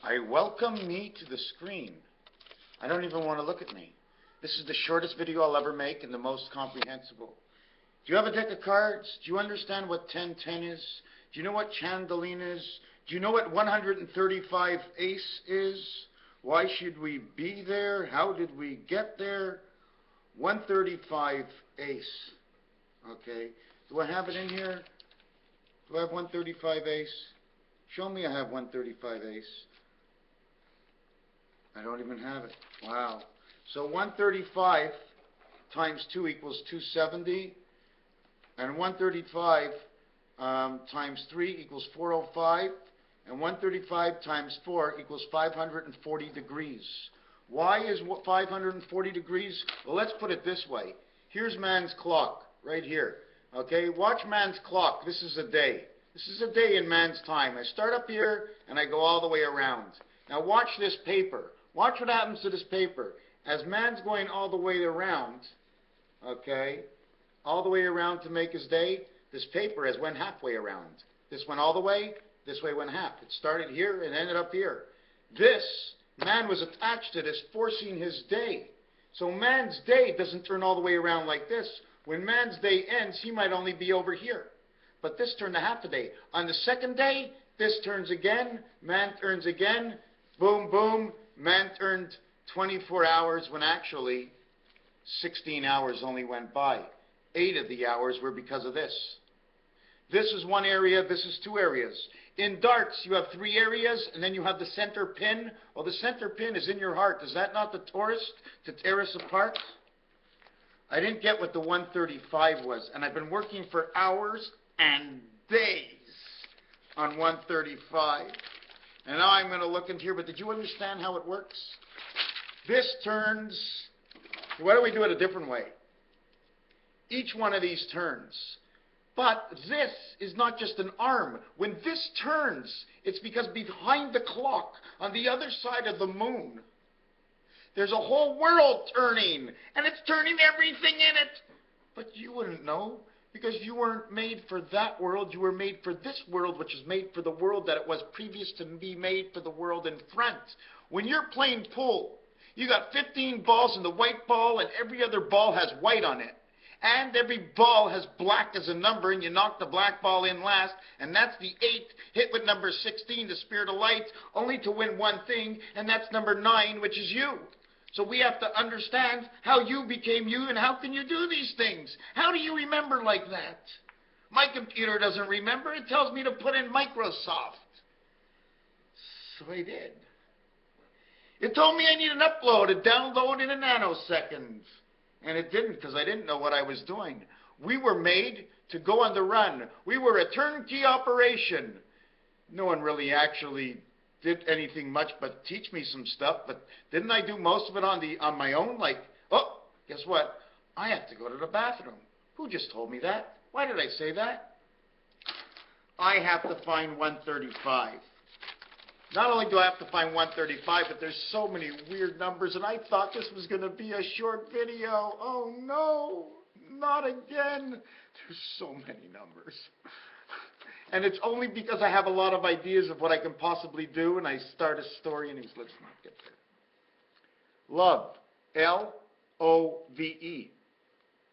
I welcome me to the screen. I don't even want to look at me. This is the shortest video I'll ever make and the most comprehensible. Do you have a deck of cards? Do you understand what 10-10 is? Do you know what Chandeline is? Do you know what 135 ace is? Why should we be there? How did we get there? 135 ace. Okay. Do I have it in here? Do I have 135 ace? Show me I have 135 ace. I don't even have it. Wow. So 135 times 2 equals 270. And 135 times 3 equals 405. And 135 times 4 equals 540 degrees. Why is 540 degrees? Well, let's put it this way. Here's man's clock, right here. Okay, watch man's clock. This is a day. This is a day in man's time. I start up here, and I go all the way around. Now watch this paper. Watch what happens to this paper. As man's going all the way around, okay, all the way around to make his day, this paper has went halfway around. This went all the way, this way went half. It started here and ended up here. This, man was attached to this, forcing his day. So man's day doesn't turn all the way around like this. When man's day ends, he might only be over here. But this turned a half a day. On the second day, this turns again, man turns again, boom, boom, man turned 24 hours when actually 16 hours only went by. 8 of the hours were because of this. This is one area, this is 2 areas. In darts, you have 3 areas, and then you have the center pin. Well, the center pin is in your heart. Is that not the tourist to tear us apart? I didn't get what the 135 was, and I've been working for hours and days on 135. And now I'm going to look into here, but did you understand how it works? This turns, why don't we do it a different way? Each one of these turns. But this is not just an arm. When this turns, it's because behind the clock, on the other side of the moon, there's a whole world turning, and it's turning everything in it. But you wouldn't know, because you weren't made for that world. You were made for this world, which is made for the world that it was previous to be made for the world in front. When you're playing pool, you got 15 balls in the white ball, and every other ball has white on it. And every ball has black as a number, and you knock the black ball in last, and that's the 8th, hit with number 16, the spirit of light, only to win one thing, and that's number 9, which is you. So we have to understand how you became you, and how can you do these things? How do you remember like that? My computer doesn't remember. It tells me to put in Microsoft. So I did. It told me I need an upload, a download in a nanosecond. And it didn't, because I didn't know what I was doing. We were made to go on the run. We were a turnkey operation. No one really actually did anything much but teach me some stuff. But didn't I do most of it on my own? Like, oh, guess what? I have to go to the bathroom. Who just told me that? Why did I say that? I have to find 135. Not only do I have to find 135, but there's so many weird numbers, and I thought this was going to be a short video. Oh, no, not again. There's so many numbers. And it's only because I have a lot of ideas of what I can possibly do, and I start a story, and let's not get there. Love, L-O-V-E.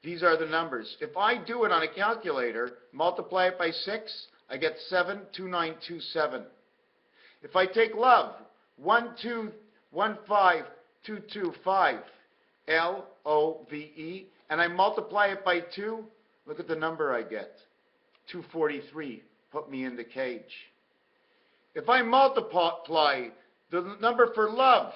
These are the numbers. If I do it on a calculator, multiply it by 6, I get 72927. If I take love, 1215225, L-O-V-E, and I multiply it by 2, look at the number I get, 243, put me in the cage. If I multiply the number for love,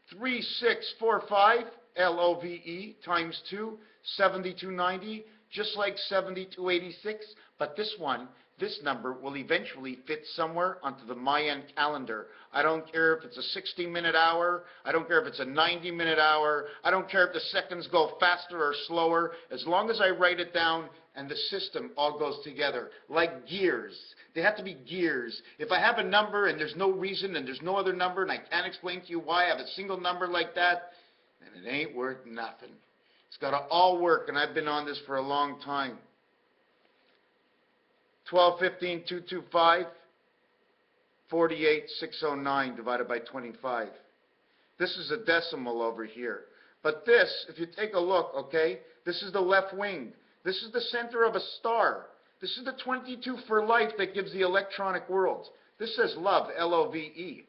3645, L-O-V-E, times 2, 7290, just like 7286, but this one, this number will eventually fit somewhere onto the Mayan calendar. I don't care if it's a 60-minute hour. I don't care if it's a 90-minute hour. I don't care if the seconds go faster or slower. As long as I write it down and the system all goes together, like gears. They have to be gears. If I have a number and there's no reason and there's no other number and I can't explain to you why I have a single number like that, then it ain't worth nothing. It's got to all work, and I've been on this for a long time. 12, 15, 225. 48,609 divided by 25. This is a decimal over here. But this, if you take a look, okay, this is the left wing. This is the center of a star. This is the 22 for life that gives the electronic world. This says love, L-O-V-E.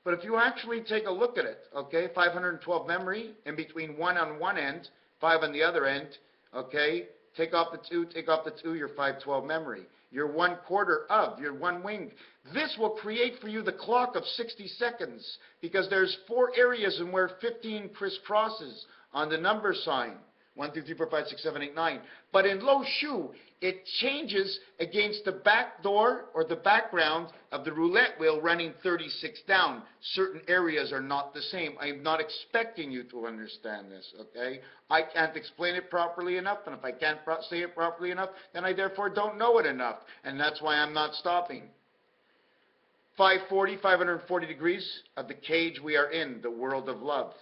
But if you actually take a look at it, okay, 512 memory, in between 1 on one end, 5 on the other end, okay, take off the 2, you're 512 memory. You're 1/4 of, you're one wing. This will create for you the clock of 60 seconds because there's 4 areas in where 15 crisscrosses on the number sign. 1, 2, 3, 4, 5, 6, 7, 8, 9. But in Lo Shu, it changes against the back door or the background of the roulette wheel running 36 down. Certain areas are not the same. I'm not expecting you to understand this, okay? I can't explain it properly enough, and if I can't say it properly enough, then I therefore don't know it enough, and that's why I'm not stopping. 540 degrees of the cage we are in, the world of love.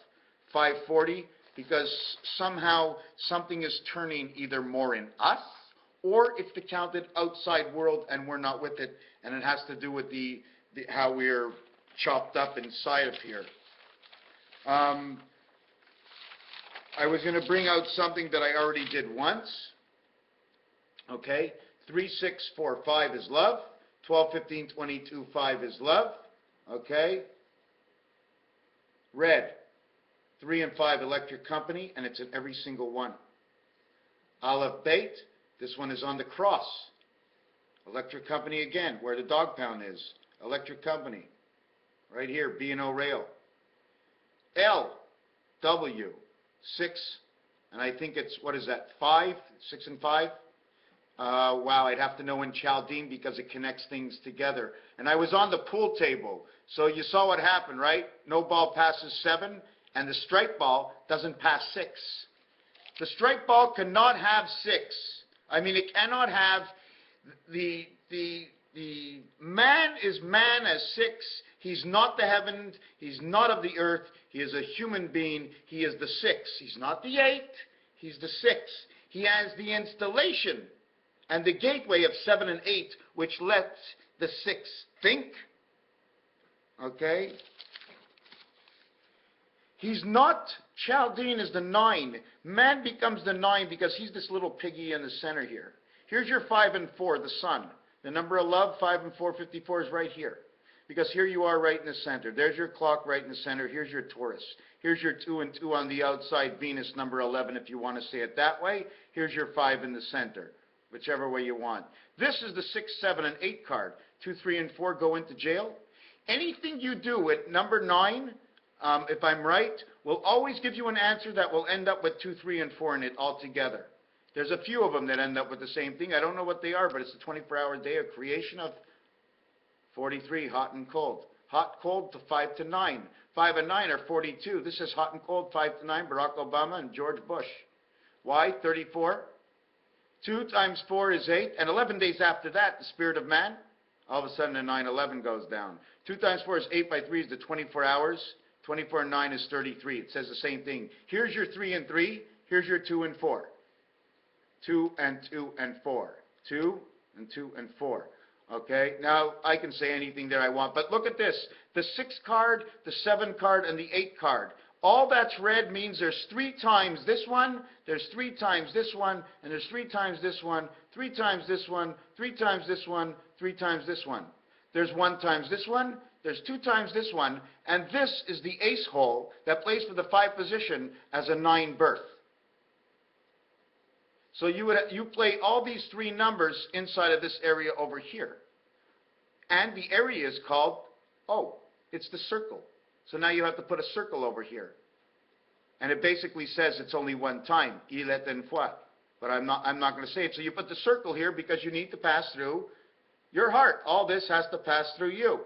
540, because somehow something is turning either more in us or it's the counted outside world and we're not with it, and it has to do with how we're chopped up inside of here. I was going to bring out something that I already did once. Okay, 3, 6, 4, 5 is love. 12, 15, 22, 5 is love. Okay. Red. 3 and 5 electric company, and it's in every single one. Aleph Beit, this one is on the cross. Electric company again, where the dog pound is. Electric company. Right here, B&O rail. L, W, 6, and I think it's, what is that, 5? 6 and 5? Wow, I'd have to know in Chaldean because it connects things together. And I was on the pool table, so you saw what happened, right? No ball passes 7. And the strike ball doesn't pass 6. The strike ball cannot have 6. I mean, it cannot have the man is man as 6. He's not the heavens. He's not of the earth. He is a human being. He is the 6. He's not the 8. He's the 6. He has the installation and the gateway of 7 and 8, which lets the 6 think. Okay? He's not, Chaldean is the 9. Man becomes the 9 because he's this little piggy in the center here. Here's your 5 and 4, the sun. The number of love, 5 and 4, 54 is right here. Because here you are right in the center. There's your clock right in the center. Here's your Taurus. Here's your 2 and 2 on the outside, Venus number 11 if you want to say it that way. Here's your 5 in the center, whichever way you want. This is the 6, 7, and 8 card. 2, 3, and 4 go into jail. Anything you do at number 9, if I'm right, will always give you an answer that will end up with 2, 3, and 4 in it altogether. There's a few of them that end up with the same thing. I don't know what they are, but it's the 24-hour day of creation of 43, hot and cold. Hot, cold to 5 to 9. 5 and 9 are 42. This is hot and cold, 5 to 9, Barack Obama and George Bush. Why? 34. 2 times 4 is 8. And 11 days after that, the spirit of man, all of a sudden the 9/11 goes down. 2 times 4 is 8 by 3 is the 24 hours. 24 and 9 is 33. It says the same thing. Here's your 3 and 3. Here's your 2 and 4. 2 and 2 and 4. 2 and 2 and 4. Okay, now I can say anything that I want, but look at this. The 6 card, the 7 card, and the 8 card. All that's red means there's 3 times this one, there's 3 times this one, and there's 3 times this one, 3 times this one, 3 times this one, 3 times this one. There's 1 times this one, there's 2 times this one, and this is the ace hole that plays for the 5 position as a 9 berth. So you play all these 3 numbers inside of this area over here. And the area is called, it's the circle. So now you have to put a circle over here. And it basically says it's only 1 time, il est une fois. But I'm not going to say it. So you put the circle here because you need to pass through your heart. All this has to pass through you.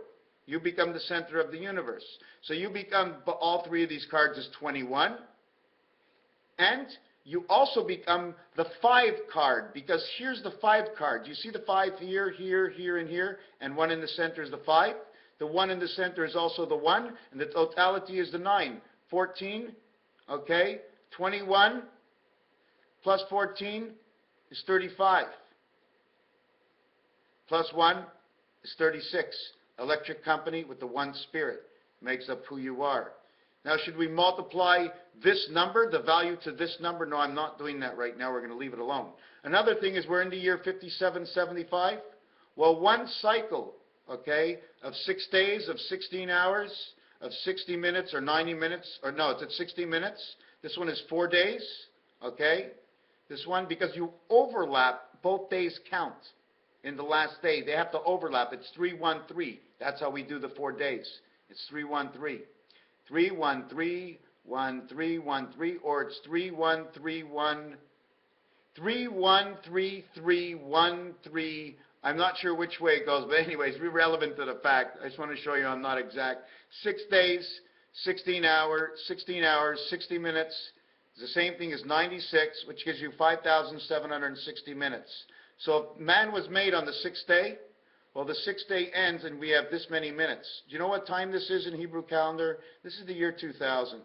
You become the center of the universe. So you become, all 3 of these cards is 21. And you also become the 5 card, because here's the 5 card. You see the 5 here, here, here, and here, and 1 in the center is the 5. The 1 in the center is also the 1, and the totality is the 9. 14, okay, 21 plus 14 is 35. Plus 1 is 36. electric company with the one spirit. Makes up who you are. Now, should we multiply this number, the value to this number? No, I'm not doing that right now. We're going to leave it alone. Another thing is we're in the year 5775. Well, one cycle, okay, of 6 days, of 16 hours, of 60 minutes or 90 minutes, or no, it's at 60 minutes. This one is 4 days, okay? This one, because you overlap, both days count in the last day. They have to overlap. It's 313. That's how we do the 4 days. It's 313. 313, 1313, or it's 3131, 313313. I'm not sure which way it goes, but anyways, irrelevant to the fact. I just want to show you I'm not exact. 6 days, 16 hours, 60 minutes. It's the same thing as 96, which gives you 5,760 minutes. So if man was made on the 6th day, well, the 6th day ends and we have this many minutes. Do you know what time this is in Hebrew calendar? This is the year 2000.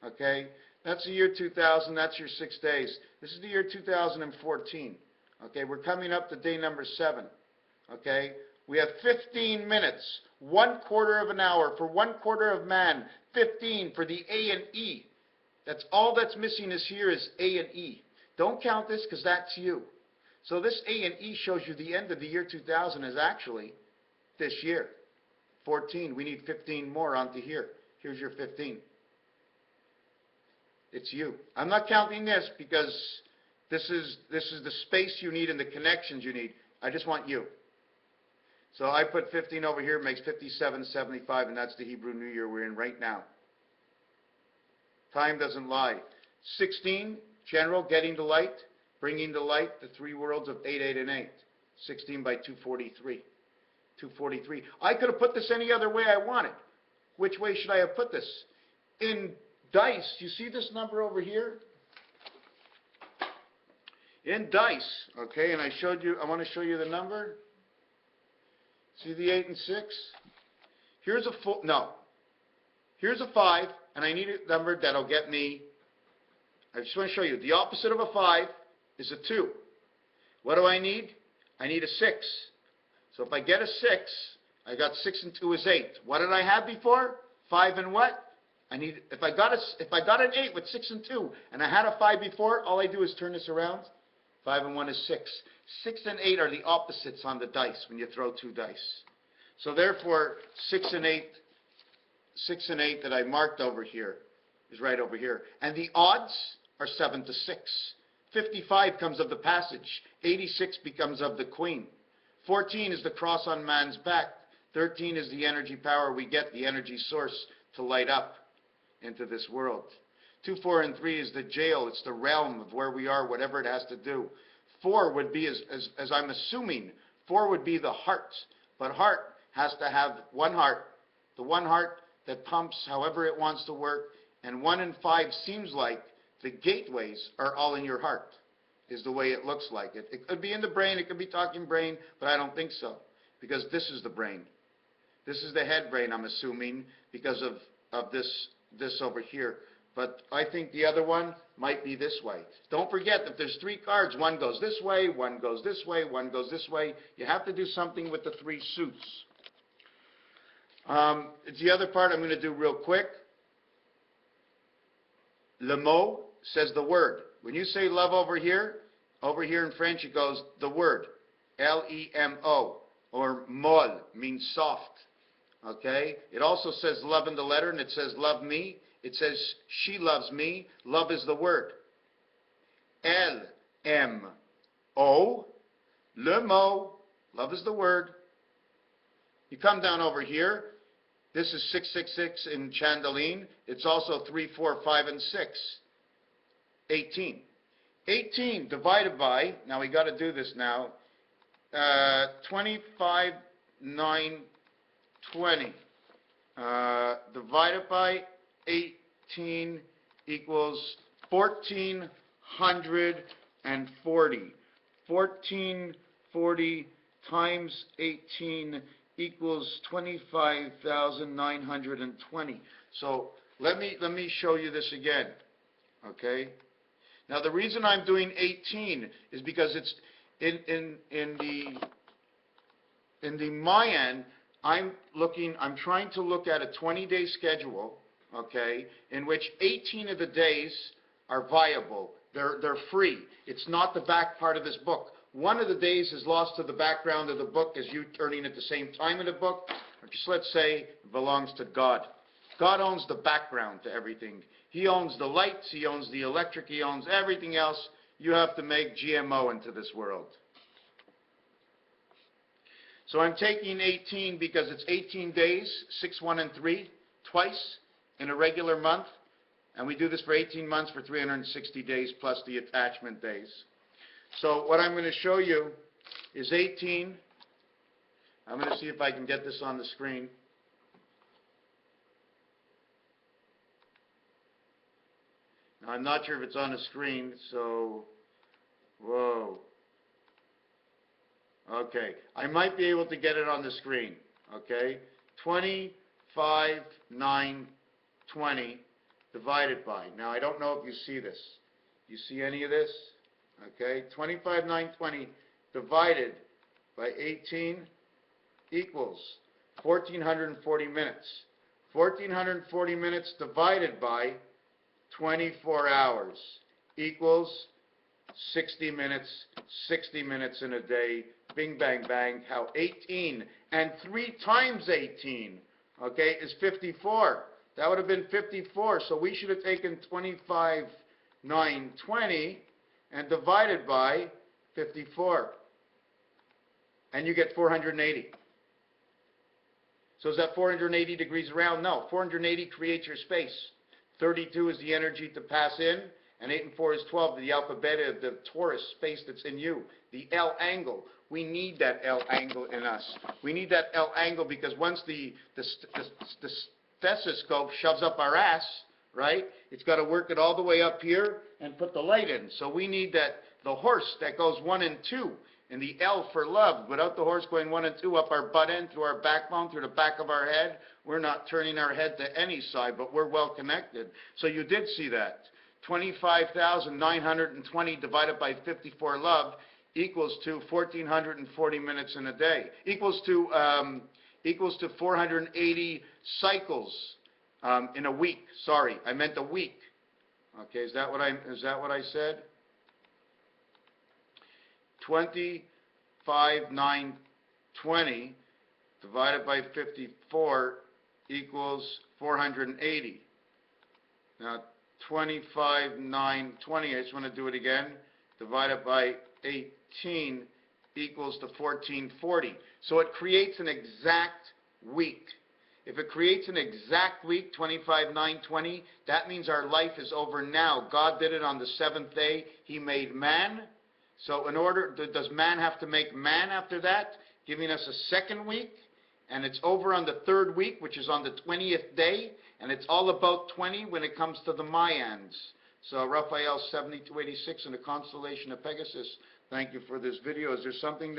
Okay? That's the year 2000. That's your 6 days. This is the year 2014. Okay? We're coming up to day number 7. Okay? We have 15 minutes. 1/4 of an hour for 1/4 of man. 15 for the A and E. That's all that's missing is here is A and E. Don't count this because that's you. So this A and E shows you the end of the year 2000 is actually this year, 14. We need 15 more onto here. Here's your 15. It's you. I'm not counting this because this is the space you need and the connections you need. I just want you. So I put 15 over here, makes 5775, and that's the Hebrew New Year we're in right now. Time doesn't lie. 16, general, getting the light. Bringing to light the 3 worlds of 8, 8, and 8. 16 by 243. 243. I could have put this any other way I wanted. Which way should I have put this? In dice, you see this number over here? In dice, okay, and I want to show you the number. See the 8 and 6? Here's a Here's a 5, and I need a number that'll get me, I just want to show you, the opposite of a 5 is a 2. What do I need? I need a 6. So if I get a 6, I got 6 and 2 is 8. What did I have before? 5 and what? If I got an 8 with 6 and 2, and I had a 5 before, all I do is turn this around. 5 and 1 is 6. 6 and 8 are the opposites on the dice when you throw 2 dice. So therefore, 6 and 8 that I marked over here is right over here. And the odds are 7 to 6. 55 comes of the passage. 86 becomes of the queen. 14 is the cross on man's back. 13 is the energy power we get, the energy source to light up into this world. 2, 4, and 3 is the jail. It's the realm of where we are, whatever it has to do. 4 would be, as I'm assuming, 4 would be the heart. But heart has to have one heart. The one heart that pumps however it wants to work. And 1 and 5 seems like the gateways are all in your heart, is the way it looks like. It could be in the brain, it could be talking brain, but I don't think so, because this is the brain. This is the head brain, I'm assuming, because of this over here. But I think the other one might be this way. Don't forget that there's 3 cards. One goes this way, one goes this way, one goes this way. You have to do something with the 3 suits. It's the other part I'm going to do real quick. Le mot says the word. When you say love over here in French it goes the word. L-E-M-O. Or mol means soft. Okay? It also says love in the letter, and it says love me. It says she loves me. Love is the word. L-M-O. Le mot. Love is the word. You come down over here. This is 666 in Chandeline. It's also 3, 4, 5, and 6. 18. 18 divided by, now we got to do this now, 25, 9, 20. Divided by 18 equals 1,440. 1,440 times 18 equals 25,920. So let me show you this again. Okay? Now the reason I'm doing 18 is because it's in the Mayan, I'm trying to look at a 20-day schedule, okay, in which 18 of the days are viable. They're free. It's not the back part of this book. One of the days is lost to the background of the book as you turning at the same time in the book. Or just let's say it belongs to God. God owns the background to everything. He owns the lights. He owns the electric. He owns everything else. You have to make GMO into this world. So I'm taking 18 because it's 18 days, 6, 1, and 3, twice in a regular month. And we do this for 18 months for 360 days plus the attachment days. So what I'm going to show you is 18. I'm going to see if I can get this on the screen. Now, I'm not sure if it's on the screen, so, whoa. Okay, I might be able to get it on the screen, okay? 25, 9, 20 divided by. Now, I don't know if you see this. You see any of this? Okay, 25, 9, 20 divided by 18 equals 1,440 minutes. 1,440 minutes divided by 24 hours equals 60 minutes, 60 minutes in a day. Bing, bang, bang. How 18 and 3 times 18, okay, is 54. That would have been 54. So we should have taken 25, 9, 20 and divided by 54. And you get 480. So is that 480 degrees around? No. 480 creates your space. 32 is the energy to pass in, and 8 and 4 is 12, the alpha beta of the torus space that's in you. The L angle. We need that L angle in us. We need that L angle because once the stethoscope shoves up our ass, right, it's got to work it all the way up here and put the light in. So we need that, the horse that goes 1 and 2, and the L for love. Without the horse going 1 and 2 up our butt end, through our backbone, through the back of our head, we're not turning our head to any side, but we're well connected. So you did see that. 25,920 divided by 54 love equals to 1,440 minutes in a day. Equals to 480 cycles in a week. Sorry, I meant a week. Okay, is that what I said? 25,920 divided by 54 equals 480. Now, 25,920, I just want to do it again, divided by 18 equals to 1,440. So it creates an exact week. If it creates an exact week, 25,920, that means our life is over now. God did it on the 7th day. He made man. So in order, does man have to make man after that, giving us a second week? And it's over on the 3rd week, which is on the 20th day. And it's all about 20 when it comes to the Mayans. So Raphael 7286 in the constellation of Pegasus. Thank you for this video. Is there something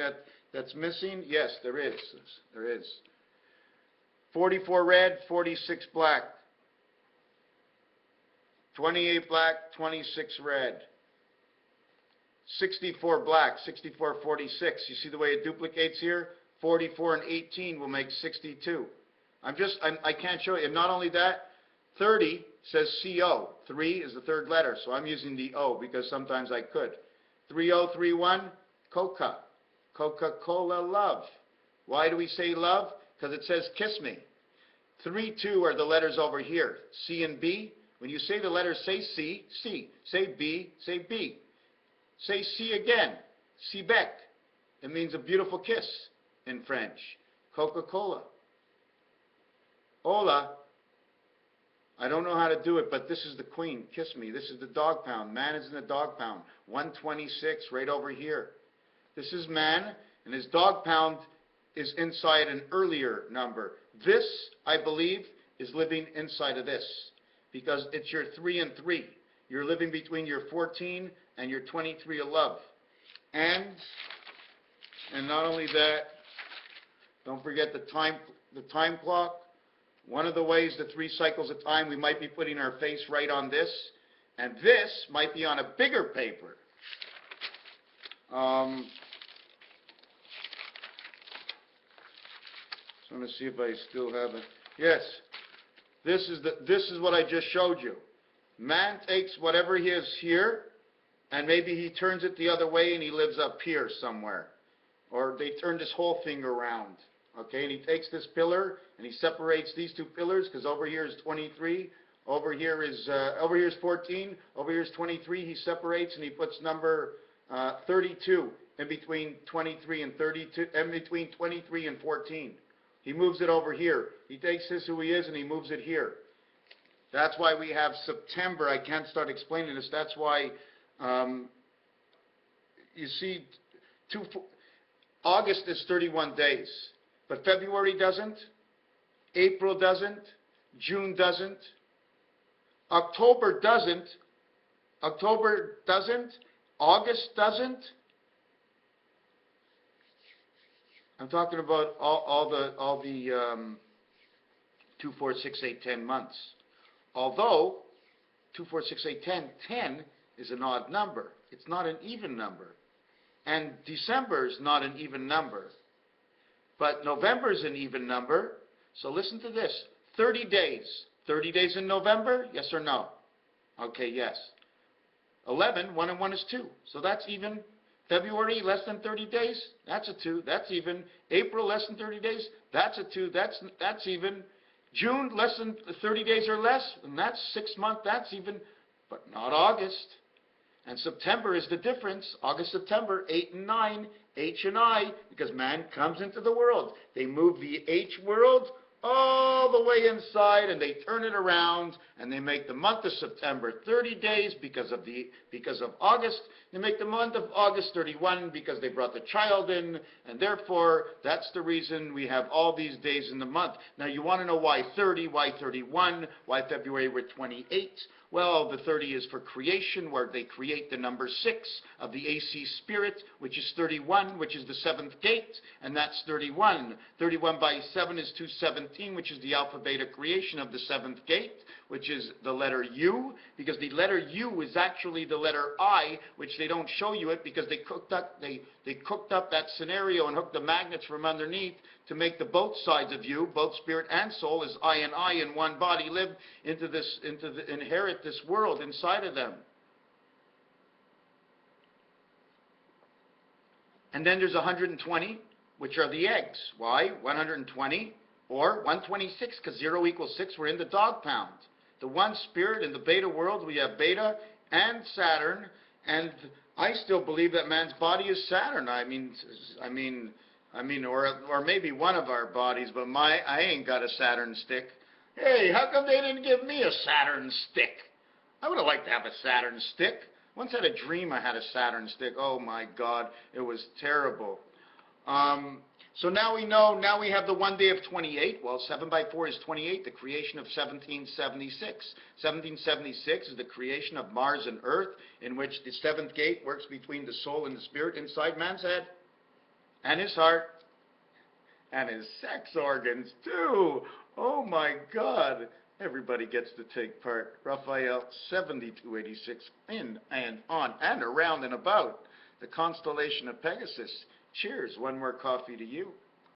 that's missing? Yes, there is. There is. 44 red, 46 black. 28 black, 26 red. 64 black, 64, 46. You see the way it duplicates here? 44 and 18 will make 62. I can't show you. And not only that, 30 says CO. 3 is the 3rd letter, so I'm using the O because sometimes I could. 3031, Coca. Coca-Cola love. Why do we say love? Because it says kiss me. 32 are the letters over here, C and B. When you say the letters, say C, C. Say B, say B. Say C again, C bec. It means a beautiful kiss in French. Coca-Cola. Hola. I don't know how to do it, but this is the queen. Kiss me. This is the dog pound. Man is in the dog pound. 126 right over here. This is man, and his dog pound is inside an earlier number. This, I believe, is living inside of this because it's your 3 and 3. You're living between your 14 and your 23 of love. And not only that, don't forget the time clock. One of the ways, the 3 cycles of time, we might be putting our face right on this, and this might be on a bigger paper. Just want to see if I still have it. Yes. This is what I just showed you. Man takes whatever he is here, and maybe he turns it the other way and he lives up here somewhere. Or they turn this whole thing around. Okay, and he takes this pillar and he separates these two pillars, because over here is 23, over here is 14, over here is 23. He separates and he puts number 32 in between 23 and 32, in between 23 and 14. He moves it over here. He takes this who he is and he moves it here. That's why we have September. I can't start explaining this. That's why you see August is 31 days, but February doesn't, April doesn't, June doesn't, October doesn't, August doesn't. I'm talking about all the 2, 4, 6, 8, 10 months. Although 2, 4, 6, 8, 10, 10 is an odd number. It's not an even number. And December is not an even number. But November is an even number. So listen to this. 30 days. 30 days in November? Yes or no? Okay, yes. 11, 1 and 1 is 2. So that's even. February, less than 30 days? That's a 2. That's even. April, less than 30 days? That's a 2. That's even. June, less than 30 days or less? And that's 6 months. That's even. But not August. And September is the difference. August, September, 8 and 9, H and I, because man comes into the world. They move the H world all the way inside, and they turn it around, and they make the month of September 30 days because of August. They make the month of August 31 because they brought the child in, and therefore that's the reason we have all these days in the month. Now you want to know why 30, why 31, why February we're 28? Well, the 30 is for creation, where they create the number 6 of the AC spirit, which is 31, which is the 7th gate, and that's 31. 31 by 7 is 217, which is the alpha beta creation of the 7th gate, which is the letter U, because the letter U is actually the letter I, which they don't show you it because they cooked up that scenario and hooked the magnets from underneath to make the both sides of you, both spirit and soul, as I and I in one body live inherit this world inside of them. And then there's 120, which are the eggs. Why? 120 or 126, because 0 equals 6. We're in the dog pound. The one spirit in the beta world, we have Beta and Saturn, and I still believe that man's body is Saturn. I mean, or maybe one of our bodies, but I ain't got a Saturn stick. Hey, how come they didn't give me a Saturn stick? I would have liked to have a Saturn stick. Once had a dream I had a Saturn stick. Oh my God, it was terrible. So now we know, now we have the one day of 28. Well, 7 by 4 is 28, the creation of 1776. 1776 is the creation of Mars and Earth, in which the 7th gate works between the soul and the spirit inside man's head, and his heart, and his sex organs too. Oh my God. Everybody gets to take part. Raphael 7286, in and on and around and about the constellation of Pegasus. Cheers. One more coffee to you.